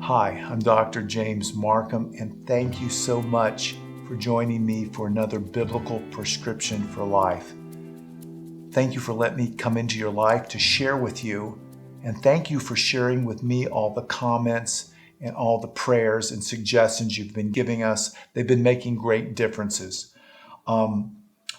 Hi, I'm Dr. James Marcum, and thank you so much for joining me for another biblical prescription for life. Thank you for letting me come into your life to share with you, and thank you for sharing with me all the comments and all the prayers and suggestions you've been giving us. They've been making great differences. I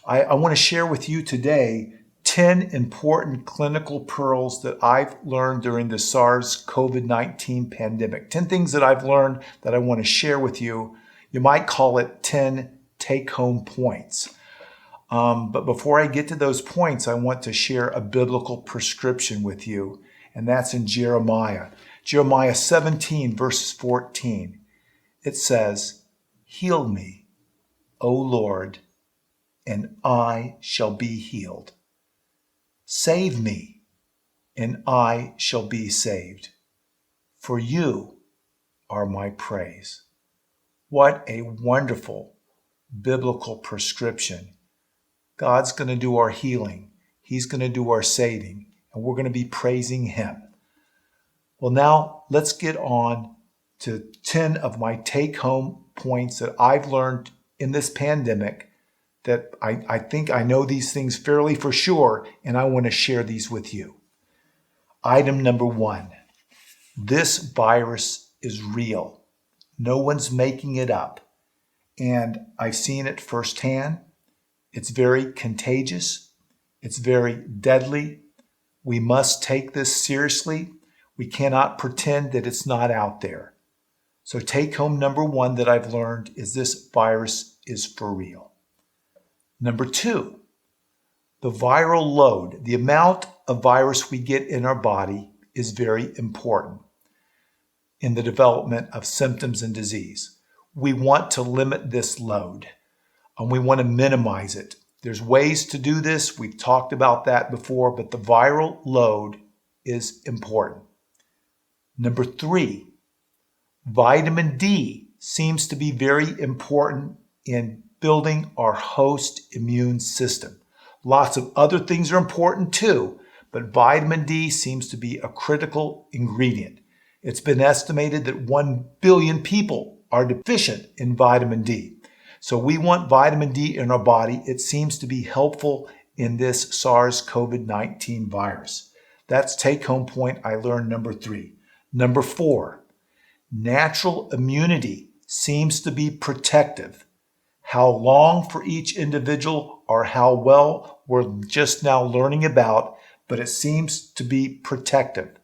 want to share with you today 10 important clinical pearls that I've learned during the Sars COVID-19 pandemic. 10 things that I've learned that I want to share with you. You might call it 10 take-home points. But before I get to those points, I want to share a biblical prescription with you, and that's in Jeremiah. Jeremiah 17, verse 14. It says, "Heal me, O Lord, and I shall be healed. Save me, and I shall be saved. For you are my praise." What a wonderful biblical prescription. God's going to do our healing. He's going to do our saving, and we're going to be praising Him. Well, now let's get on to 10 of my take-home points that I've learned in this pandemic that I think I know these things fairly for sure, and I want to share these with you. Item number 1, this virus is real. No one's making it up, and I've seen it firsthand. It's very contagious. It's very deadly. We must take this seriously. We cannot pretend that it's not out there. So take home number 1 that I've learned is this virus is for real. Number 2, the viral load, the amount of virus we get in our body is very important in the development of symptoms and disease. We want to limit this load, and we want to minimize it. There's ways to do this. We've talked about that before, but the viral load is important. Number 3, vitamin D seems to be very important in building our host immune system. Lots of other things are important too, but vitamin D seems to be a critical ingredient. It's been estimated that 1 billion people are deficient in vitamin D. So we want vitamin D in our body. It seems to be helpful in this SARS COVID-19 virus. That's take-home point I learned number 3. Number 4, natural immunity seems to be protective. How long for each individual or how well we're just now learning about, but it seems to be protective.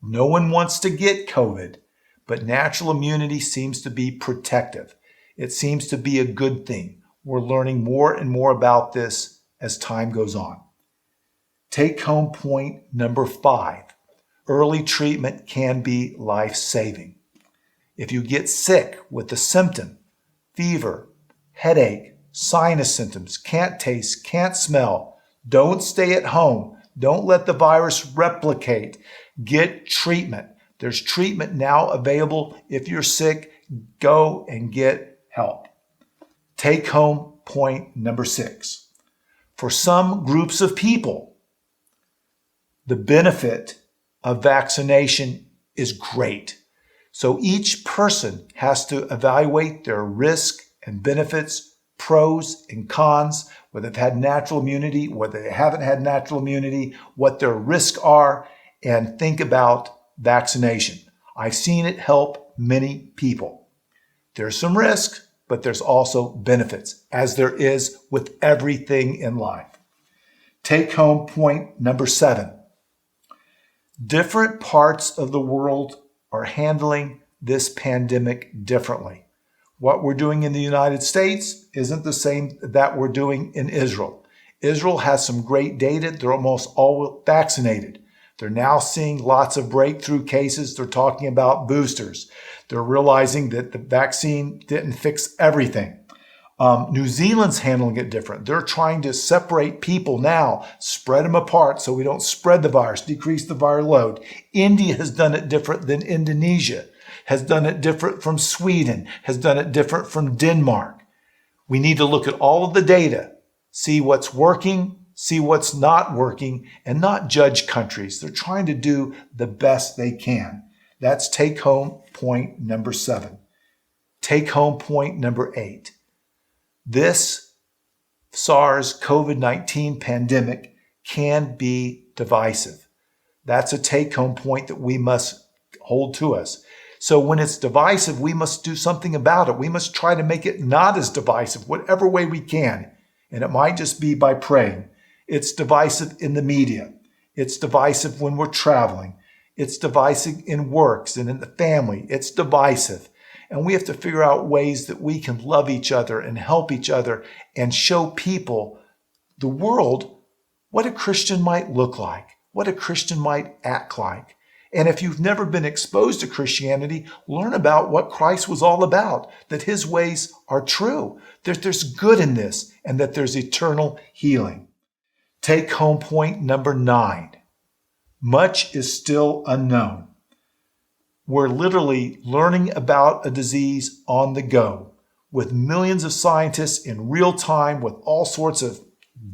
No one wants to get COVID, but natural immunity seems to be protective. It seems to be a good thing. We're learning more and more about this as time goes on. Take home point number 5. Early treatment can be life-saving. If you get sick with a symptom, fever, headache, sinus symptoms, can't taste, can't smell, don't stay at home. Don't let the virus replicate. Get treatment. There's treatment now available. If you're sick, go and get help. Take home point number 6. For some groups of people, the benefit of vaccination is great. So each person has to evaluate their risk and benefits, pros and cons, whether they've had natural immunity, whether they haven't had natural immunity, what their risks are, and think about vaccination. I've seen it help many people. There's some risk, but there's also benefits, as there is with everything in life. Take home point number 7. Different parts of the world are handling this pandemic differently. What we're doing in the United States isn't the same that we're doing in Israel. Israel has some great data. They're almost all vaccinated. They're now seeing lots of breakthrough cases. They're talking about boosters. They're realizing that the vaccine didn't fix everything. New Zealand's handling it different. They're trying to separate people now, spread them apart so we don't spread the virus, decrease the viral load. India has done it different than Indonesia, has done it different from Sweden, has done it different from Denmark. We need to look at all of the data, see what's working, see what's not working, and not judge countries. They're trying to do the best they can. That's take home point number 7. Take home point number 8. This SARS COVID-19 pandemic can be divisive. That's a take home point that we must hold to us. So when it's divisive, we must do something about it. We must try to make it not as divisive, whatever way we can. And it might just be by praying. It's divisive in the media. It's divisive when we're traveling. It's divisive in works and in the family. It's divisive. And we have to figure out ways that we can love each other and help each other and show people, the world, what a Christian might look like, what a Christian might act like. And if you've never been exposed to Christianity, learn about what Christ was all about, that his ways are true, that there's good in this, and that there's eternal healing. Take home point number 9. Much is still unknown. We're literally learning about a disease on the go with millions of scientists in real time with all sorts of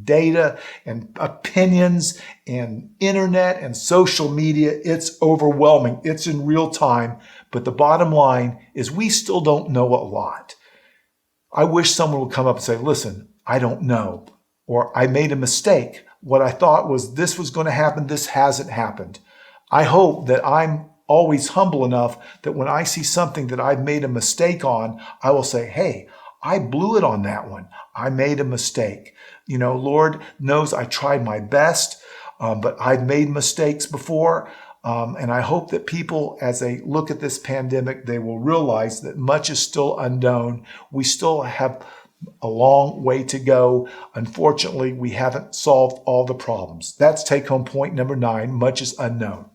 data and opinions and internet and social media. It's overwhelming. It's in real time. But the bottom line is we still don't know a lot. I wish someone would come up and say, listen, I don't know, or I made a mistake. What I thought was this was going to happen. This hasn't happened. I hope that I'm always humble enough that when I see something that I've made a mistake on, I will say, hey, I blew it on that one. I made a mistake. You know, Lord knows I tried my best, but I've made mistakes before. And I hope that people, as they look at this pandemic, they will realize that much is still unknown. We still have a long way to go. Unfortunately, we haven't solved all the problems. That's take home point number 9. Much is unknown.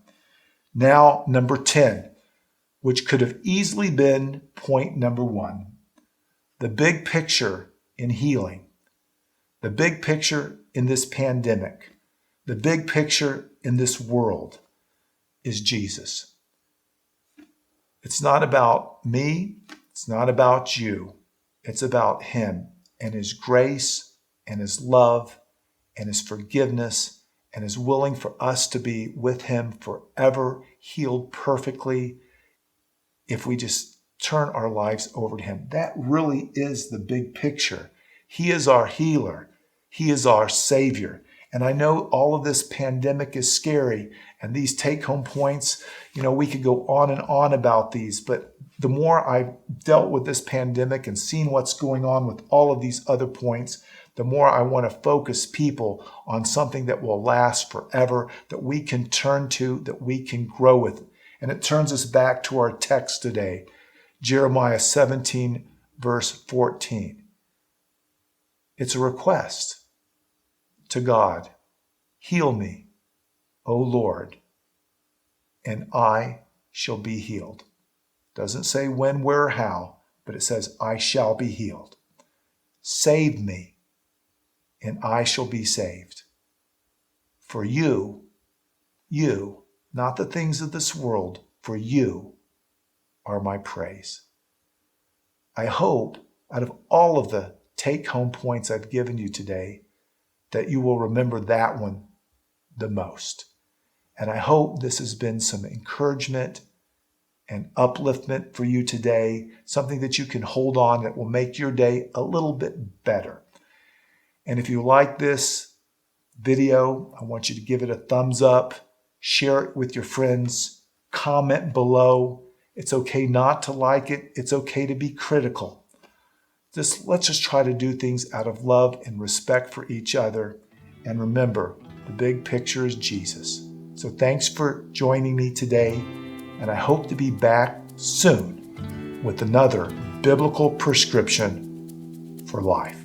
Now, number 10, which could have easily been point number 1. The big picture in healing. The big picture in this pandemic. The big picture in this world is Jesus. It's not about me. It's not about you. It's about him and his grace and his love and his forgiveness and is willing for us to be with him forever, healed perfectly, if we just turn our lives over to him. That really is the big picture. He is our healer. He is our Savior. And I know all of this pandemic is scary, and these take-home points, we could go on and on about these, but the more I've dealt with this pandemic and seen what's going on with all of these other points, the more I want to focus people on something that will last forever, that we can turn to, that we can grow with. And it turns us back to our text today, Jeremiah 17, verse 14. It's a request to God. Heal me, O Lord, and I shall be healed. Doesn't say when, where, or how, but it says, I shall be healed. Save me, and I shall be saved. For you, not the things of this world, for you are my praise. I hope out of all of the take-home points I've given you today, that you will remember that one the most. And I hope this has been some encouragement and upliftment for you today, something that you can hold on that will make your day a little bit better. And if you like this video, I want you to give it a thumbs up, share it with your friends, comment below. It's okay not to like it. It's okay to be critical. Let's just try to do things out of love and respect for each other. And remember, the big picture is Jesus. So thanks for joining me today, and I hope to be back soon with another biblical prescription for life.